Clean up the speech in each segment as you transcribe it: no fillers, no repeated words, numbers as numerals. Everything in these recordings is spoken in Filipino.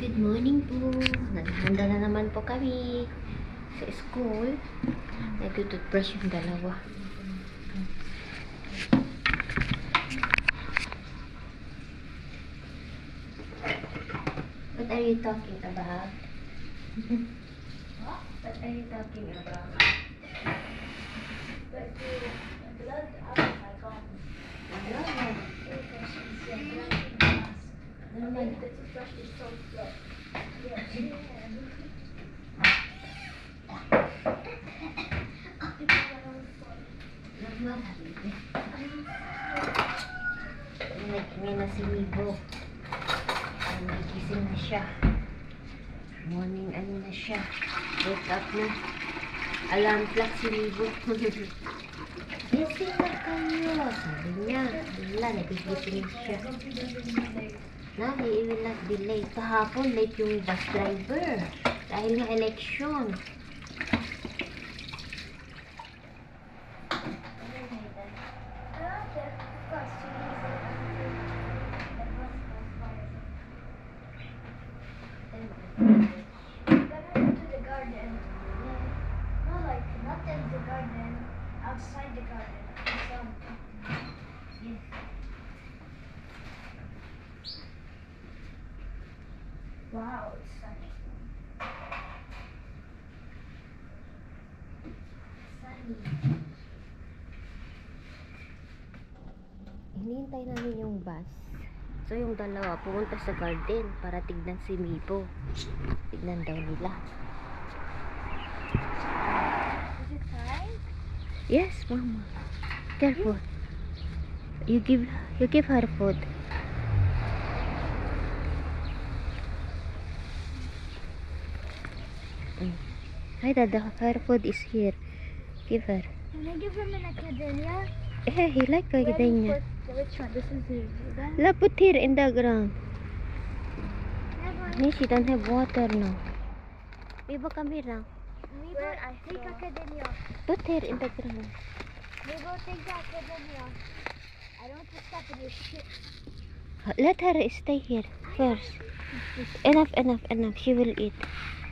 Good morning po. Naghahanda na naman po kami sa school. Nag-toothbrush yung dalawa. What are you talking about? What are you talking about? But the blood out of my gum. The toothbrush is so slow. Ngayon na si Mibo. Nagising na siya. Morning ano na siya. Wake up na. Alarm clock si Mibo. Gising na kayo. Sabi niya. Wala, nagigising siya. Nahi, it will not be late. Kahapon, late yung bus driver. Dahil ng eleksyon. Outside the garden. Yes. Wow, it's sunny. Sunny. Hinihintay namin yung bus. So yung dalawa pumunta sa garden para tignan si Mibo. Tignan daw nila. Is it time? Yes, Mama. Careful. You give her food. Hi, Dada. Her food is here. Give her. Can I give him an academia? He like academia. Which one? This is the that? La, put here in the ground. Never. She don't have water now. Mibo, come here now. Where I take academia. Put here in the ground. Maybe take the academia. I don't want to step in your shit. Let her stay here first. Enough. She will eat.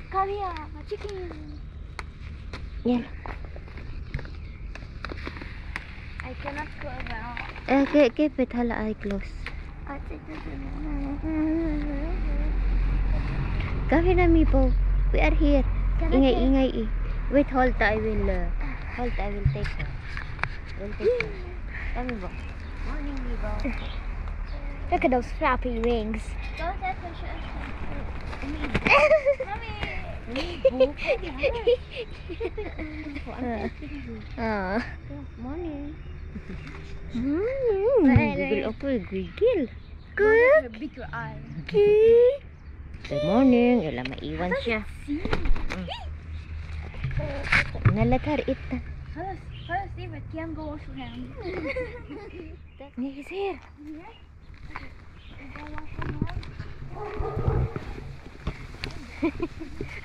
Come here, my chicken. Yeah. I cannot go around. Keep it. Hala, eye close. I take this. Come here, Mibo. We are here. Can I Ingay. Wait, hold. I will take her. Come, Mibo. Morning, Mibo. Look at those flappy wings. Don't let her show. Mommy. Mibo. Morning. Gigil ako gigil. Good. Bigger eye. Good morning. Wala maiwan siya. Let her eat. First, David can't go wash your hands. He's here.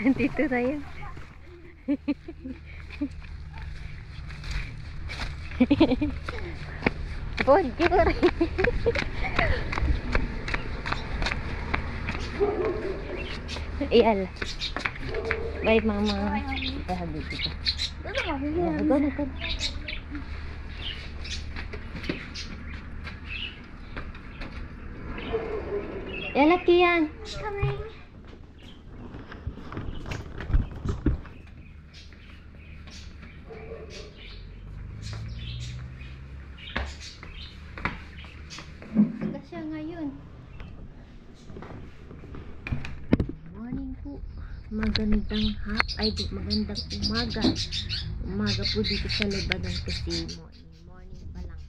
Andito tayo. Bonjour. Iyal. Bye, Mama. Habis kita. Go na. Laki yan. Coming. Siya ngayon. Morning po. Magandang umaga. Umaga po dito sa Lebanon kasi morning pa lang.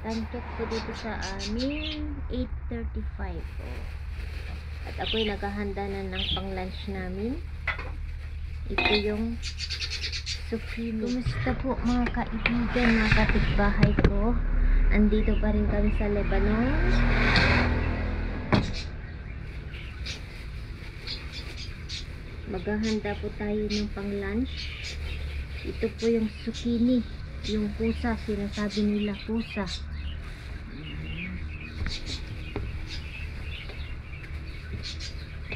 Time check po dito sa amin 8:35 po. At ako'y naghahanda na ng pang-lunch namin. Ito yung zucchini. Kumusta po mga kaibigan, mga kapitbahay ko? Andito pa rin kami sa Lebanon. Maghahanda po tayo ng pang-lunch. Ito po yung zucchini. Yung pusa, sinasabi nila pusa.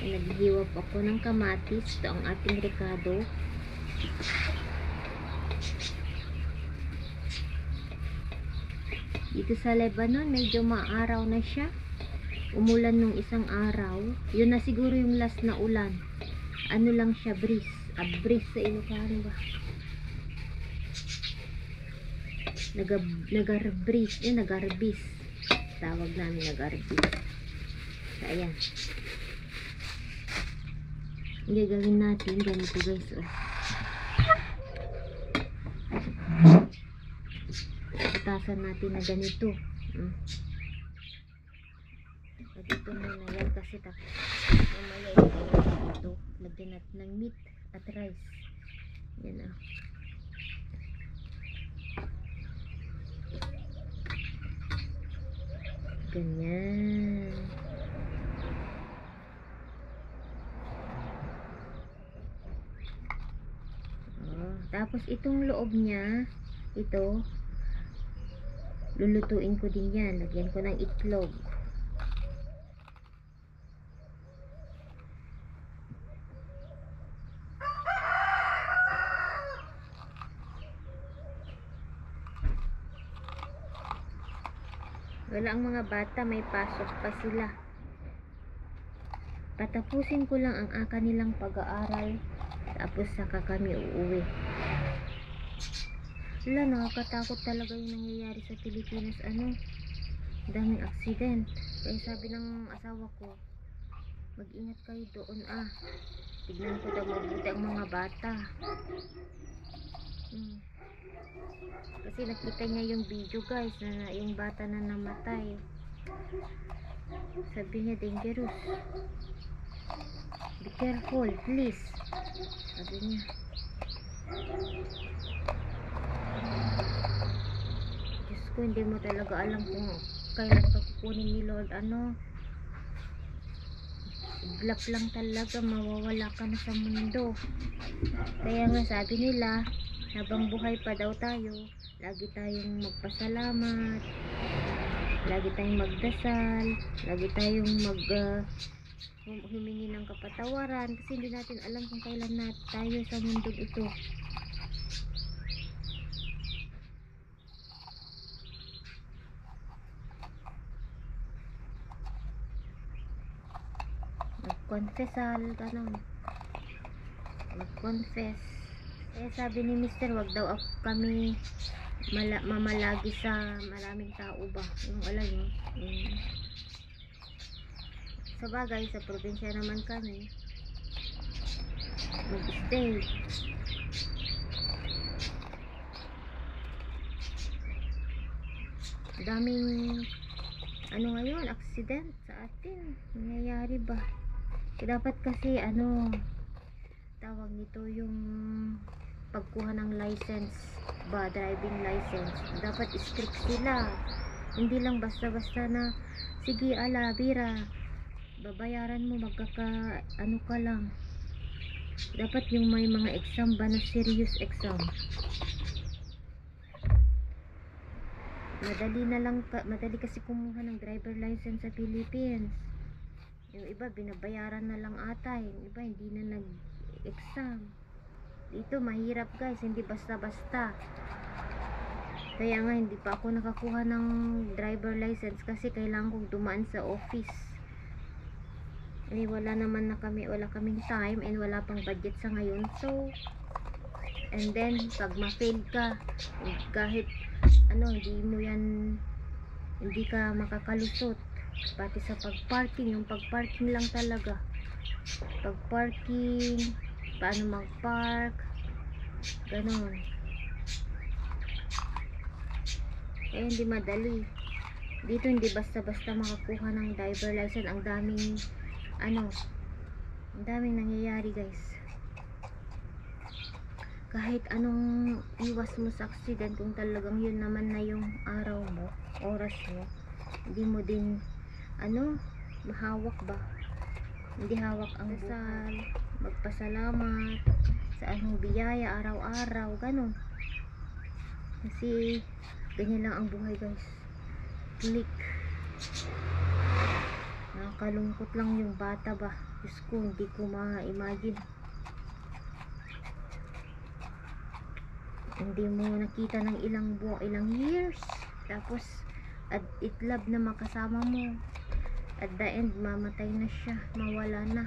Naghihiwa po ako ng kamatis. Ito ang ating rekado. Dito sa Lebanon, medyo maaraw na siya. Umulan nung isang araw. Yun na siguro yung last na ulan. Ano lang siya, breeze. Breeze sa Ilocano ba? Nagarbreeze. Nagarbis. Tawag namin nagarbis. So, ayan. Ang gagawin natin, ganito guys. Oh. Itasan natin na ganito. Dito muna yan kasi mamaya ito. Lagyan natin ng meat at rice. Yan ah. Ganyan. Oh, tapos itong loob niya, ito, lulutuin ko din yan. Lagyan ko ng itlog. Wala ang mga bata, may pasok pa sila. Patapusin ko lang ang kanilang pag-aaral, tapos saka kami uuwi. Wala, nakakatakot talaga yung nangyayari sa Pilipinas. Daming accident. Kaya sabi ng asawa ko, mag-ingat kayo doon ah. Tignan ko daw mabuti ang mga bata. Kasi nakita niya yung video guys, na yung bata na namatay. Sabi niya dangerous. Be careful please. Sabi niya. Diyos ko, hindi mo talaga alam kung kailan ka kukunin ni Lord. Iglap lang talaga, mawawala ka na sa mundo. Kaya nga sabi nila, habang buhay pa daw tayo, lagi tayong magpasalamat, lagi tayong magdasal, lagi tayong humingi ng kapatawaran, kasi hindi natin alam kung kailan na tayo sa mundong ito. Magkonfessal, ganun. Mag-confess. Eh sabi ni Mr. wag daw kami mamalagi sa maraming tao ba. Yung alam nyo. Sa bagay, sa probinsya naman kami. Mag-stay. Daming ngayon, accident sa atin. Nangyayari ba? Dapat kasi tawag nito yung pagkuha ng license ba, driving license, dapat strict sila, hindi lang basta-basta na sige bira, babayaran mo, magkaka ka lang. Dapat yung may mga exam ba na serious exam. Madali kasi kumuha ng driver license sa Philippines. Yung iba binabayaran na lang ata, yung iba hindi na nag-exam. Dito mahirap guys, hindi basta-basta. Kaya nga hindi pa ako nakakuha ng driver license kasi kailangan kong dumaan sa office. Wala kaming time and wala pang budget sa ngayon. So, and then pag ma-fail ka, kahit hindi ka makakalusot. Pati sa pag-parking, yung pag-parking lang talaga. Pag-parking, paano mag-park, ganon. Eh hindi madali. Dito hindi basta-basta makakuha ng driver license. Ang daming nangyayari guys. Kahit anong iwas mo sa accident, kung talagang yun naman na yung araw mo, oras mo, hindi mo din mahawak ba? Hindi hawak ang dasal, magpasalamat sa anong biyaya araw-araw, ganun. Kasi ganyan lang ang buhay guys. Click. Nakakalungkot lang yung bata ba. Diyos ko, hindi ko ma-imagine. Hindi mo nakita ng ilang buwan, ilang years. Tapos, at itlab na makasama mo. At the end, mamatay na siya. Mawala na.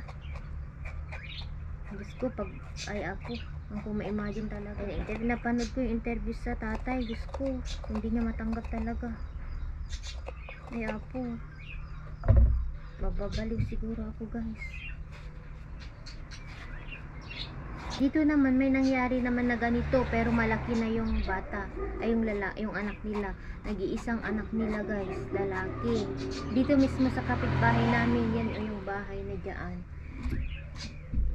Diyos ko, pag ay ako, kung ma-imagine talaga. Napanood ko yung interview sa tatay. Diyos ko, hindi niya matanggap talaga. Ay apo, mababaliw siguro ako guys. Dito naman may nangyari naman na ganito, pero malaki na yung bata, ay yung anak nila. Nag-iisang anak nila guys, lalaki. Dito mismo sa kapitbahay namin, yan yung bahay na dyan.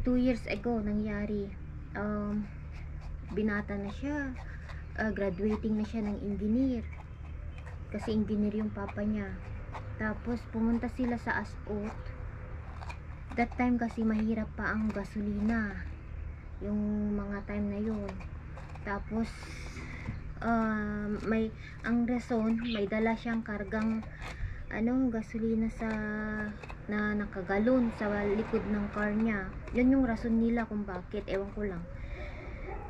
2 years ago nangyari. Binata na siya, graduating na siya ng engineer. Kasi engineer yung papa niya. Tapos pumunta sila sa Asot. That time kasi mahirap pa ang gasolina. Yung mga time na yun. Tapos ang rason, may dala siyang kargang gasolina na nakagalon sa likod ng car niya. Yun yung rason nila kung bakit, ewan ko lang.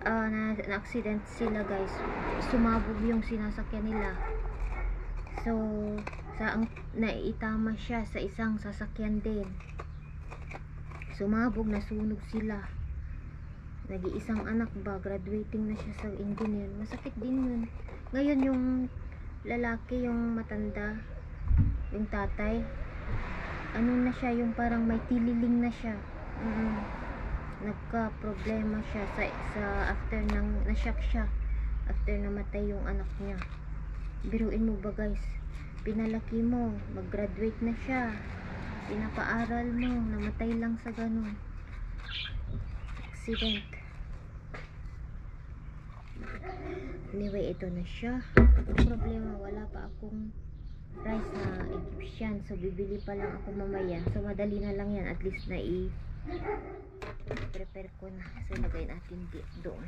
Na-accident sila guys. Sumabog yung sinasakyan nila. So naitama siya sa isang sasakyan din. Sumabog, nasunog sila. Nag-iisang anak ba, graduating na siya sa engineer. Masakit din yun. Ngayon yung lalaki, yung matanda, yung tatay, na siya, yung parang may tililing na siya. Nagka-problema siya sa after nang na-shock siya after namatay yung anak niya. Biruin mo ba guys, pinalaki mo, mag-graduate na siya, pinapaaral mo, namatay lang sa ganun accident. Anyway, ito na siya. Ang problema, wala pa akong rice na Egyptian, so bibili pa lang ako mamaya. So madali na lang yan, at least na prepare ko na. So lagay natin doon.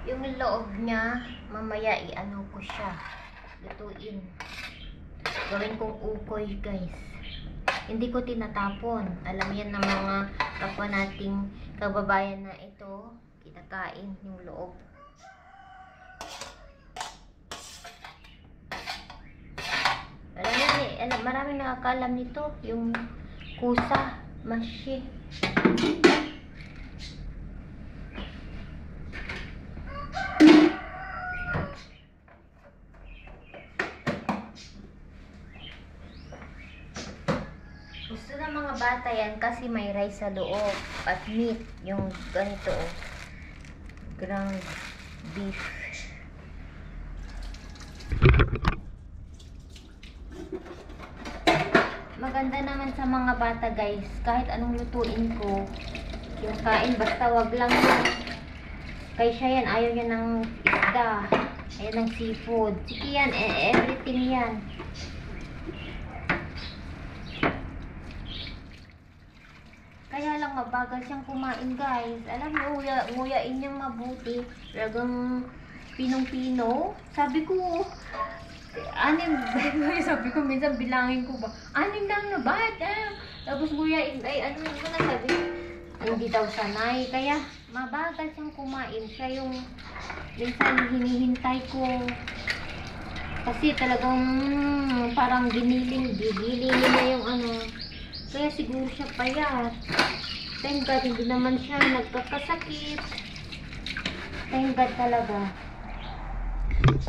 Yung loob niya, mamaya i-ano ko siya, lutuin. Gawin kong ukoy guys. Hindi ko tinatapon. Alam yan ng mga kapwa nating kababayan na ito, kinakain yung loob. Maraming nakakaalam nito, yung kusa, mashi. Gusto ng mga bata yan kasi may rice sa loob at meat, yung ganito, ground beef. Maganda naman sa mga bata guys, kahit anong lutuin ko, yung kain, basta wag lang yun. Kay siya yan, ayaw niya ng isda, ayaw ng seafood. Sige yan, everything yan. Kaya lang mabagal siyang kumain guys. Alam mo, nguyain niyang mabuti. Talagang pinong-pino. Sabi ko, sabi ko minsan bilangin ko ba, 6 lang na ba? Tapos nguyain, ano yun na sabi, hindi daw sanay. Kaya mabagal siyang kumain. Siya yung minsan hinihintay ko. Kasi talagang parang gigiling niya yung kaya siguro siya payat. Thank God, hindi naman siya nagkakasakit. Thank God talaga.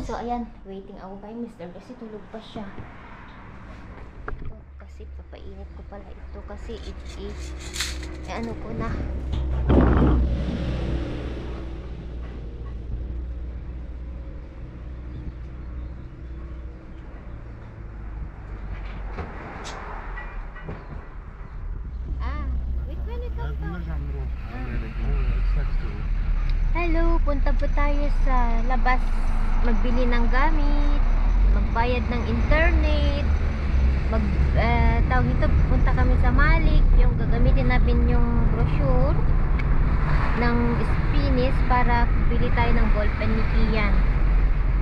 So, ayan. Waiting ako kay Mr. kasi tulog pa siya. Ito, kasi papainit ko pala ito kasi ano ko na. Hello, punta po tayo sa labas magbili ng gamit, magbayad ng internet. tawag ito, punta kami sa Malik, yung gagamitin natin yung brochure ng Spinis para bili tayo ng ballpen ni Kian.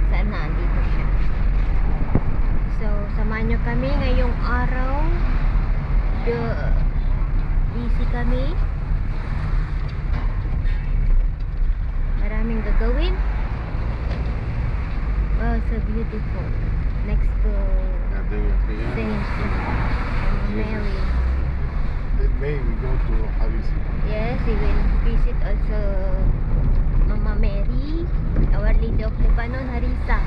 Saan na? Dito siya. So, samahan nyo kami ngayong araw. Busy kami. Maraming gagawin. Oh, so beautiful. Next to Saint Mary. In May we go to Harisi. Yes, we will visit also Mama Mary, Our Lady of Lebanon, Harissa.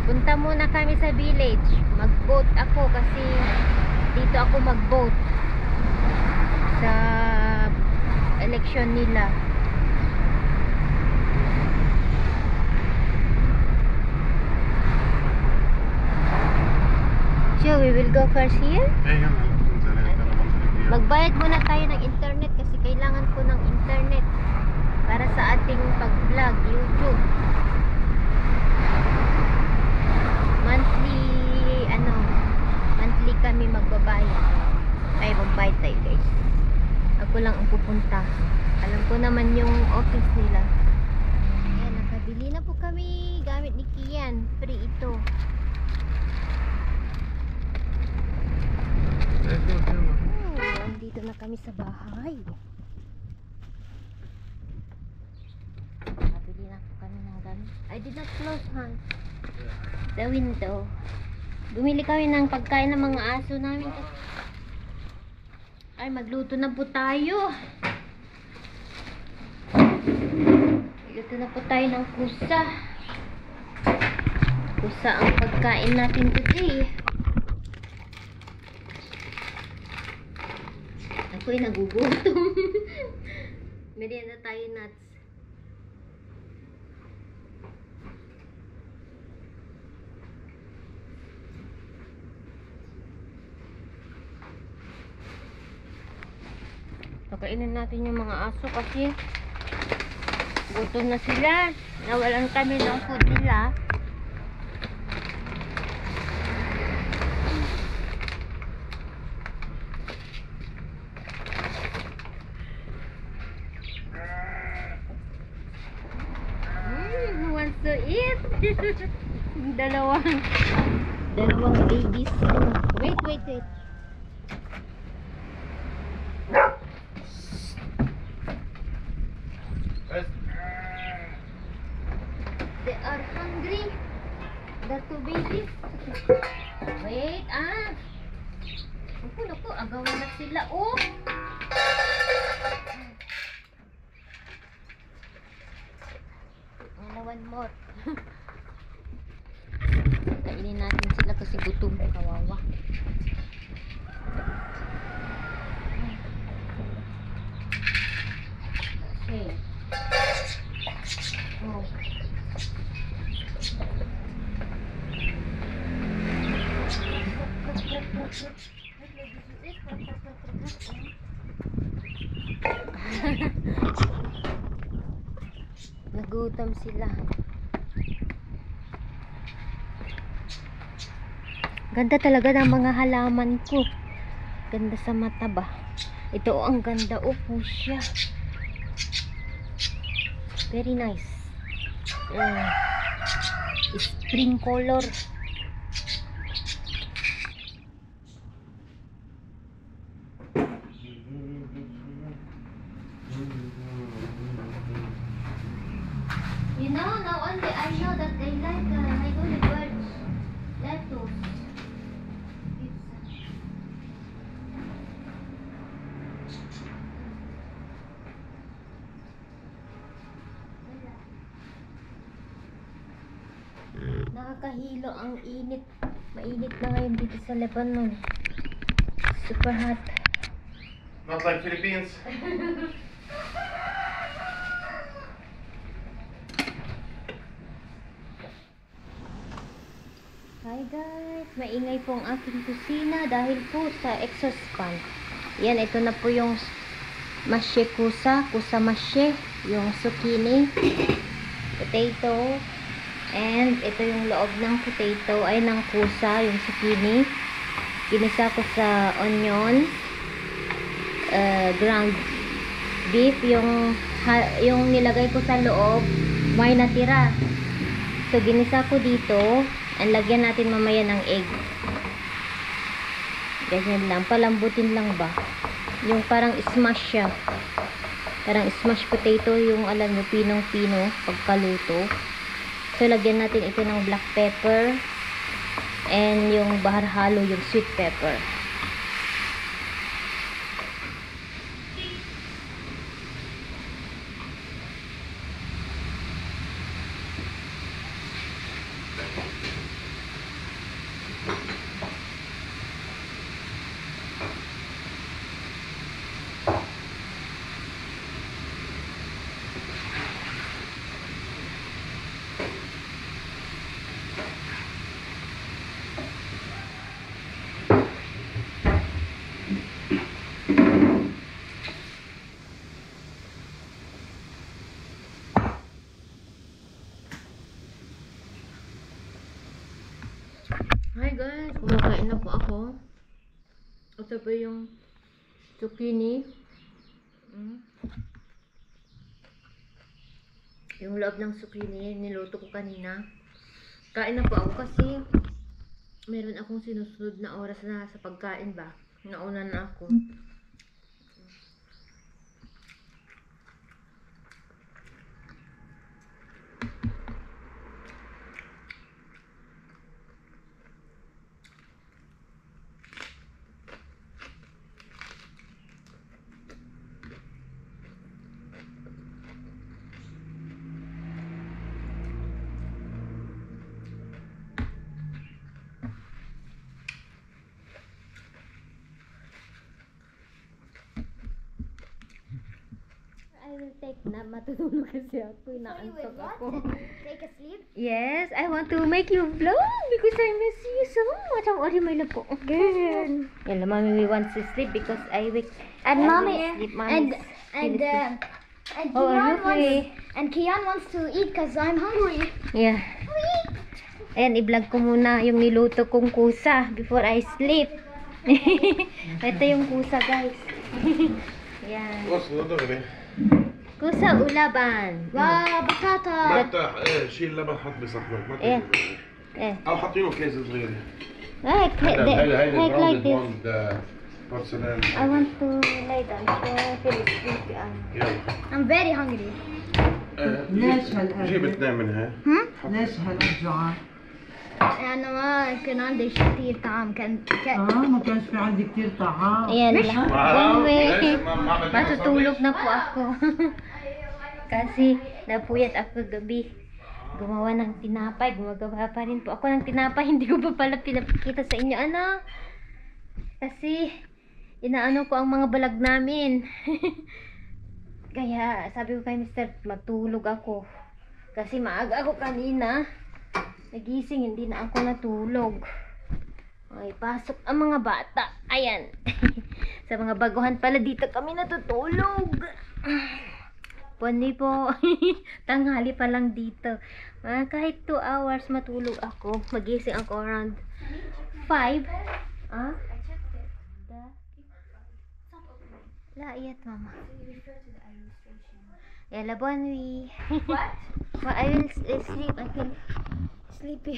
Punta muna kami sa village. Mag-vote ako kasi dito ako mag-vote sa election nila. So, we will go first here. Magbayad muna tayo ng internet kasi kailangan ko ng internet para sa ating pag-vlog, YouTube. Monthly kami magbabayad. Ay, magbayad tayo guys. Ako lang ang pupunta. Alam ko naman yung office nila. Ayan, nakabili na po kami gamit ni Kian. Free ito. Nandito na kami sa bahay. Nakabili na po kami ng gamit. I did not close, hon. The window. Bumili kami ng pagkain ng mga aso namin. Ay, magluto na po tayo. Magluto na po tayo ng kusa. Kusa ang pagkain natin today. Ako'y nagugutom. Merienda tayo nuts. Pakainin natin yung mga aso kasi gutom na sila. Nawalan kami ng food nila. Who wants to eat? Dalawang babies. Wait. They are hungry. The two babies. Wait, Naku, agawan na sila, oh. One more. Kainin natin sila kasi gutom. Kawawa. Okay. Oh. Nagutom sila. Ganda talaga ng mga halaman ko. Ganda sa mata ba? Ito ang ganda. Upo siya. Very nice. Spring color. You know, now only I know that they like Hydoli birds. Lettuce. Nakakahilo ang init. Mainit na ngayon dito sa Lebanon. Super hot. Not like Philippines. Hi guys, maingay po ang aking kusina dahil po sa exhaust fan. Yan, ito na po yung mashe kusa mashe, yung zucchini, potato, And ito yung loob ng potato, ay ng kusa, yung zucchini. Ginisa ko sa onion, ground beef, yung nilagay ko sa loob, may natira. So, ginisa ko dito, and lagyan natin mamaya ng egg. Ganyan lang, palambutin lang ba? Yung parang smash siya. Parang smash potato, yung alam nyo, pinong-pino, pagkaluto. So, lagyan natin ito ng black pepper, and yung bahar halo, yung sweet pepper. Hi guys, kumakain na po ako. Ito po yung zucchini. Yung loob ng zucchini, niluto ko kanina. Kain na po ako kasi meron akong sinusunod na oras na sa pagkain ba. Nauna na ako. I will take na matutulog kasi ako. Inaantok ako. Take a sleep? Yes, I want to make you vlog because I miss you so much. Ang audio may lapo. Again. Yeah, mommy wants to sleep because I wake. And I mommy will sleep. and Oh, are you free? Kian wants to eat because I'm hungry. Yeah. Ayan, i-vlog ko muna yung niluto kong kusa before I sleep. Ito yung kusa, guys. Yan. وصل دغري. Kusa ulaban. وبطاطا. ما تفتح شيل اللبن حط بصحنك ما إيه. تفتح. Eh. او حاطينه كيس صغير. Like, like, like this. بورسلان. I want to lay down. So, I feel sleepy. يلا. I'm very hungry. ليش هالقد؟ جيب اثنين منها. ليش هالقد جوعان؟ أنا ما كان عندي كثير طعام كان ما كانش في عندي كثير طعام. Ayan lang. One way. ما Matutulog na po ako. Kasi napuyat ako gabi. Gumawa ng tinapay. Gumagawa pa rin po ako ng tinapay. Hindi ko pa pala pinapakita sa inyo. Ano? Kasi inaano ko ang mga balag namin. Kaya sabi ko kay Mr. magtulog ako. Kasi maaga ako kanina. Nagising, hindi na ako natulog. Ay, pasok ang mga bata. Ayan. Sa mga baguhan pala dito kami natutulog. Pwede po. Tanghali pa lang dito. Kahit 2 hours matulog ako. Magising ako around 5. Ah? La, iyat mama. Yala, bonne. What? I will sleep. I can sleepy.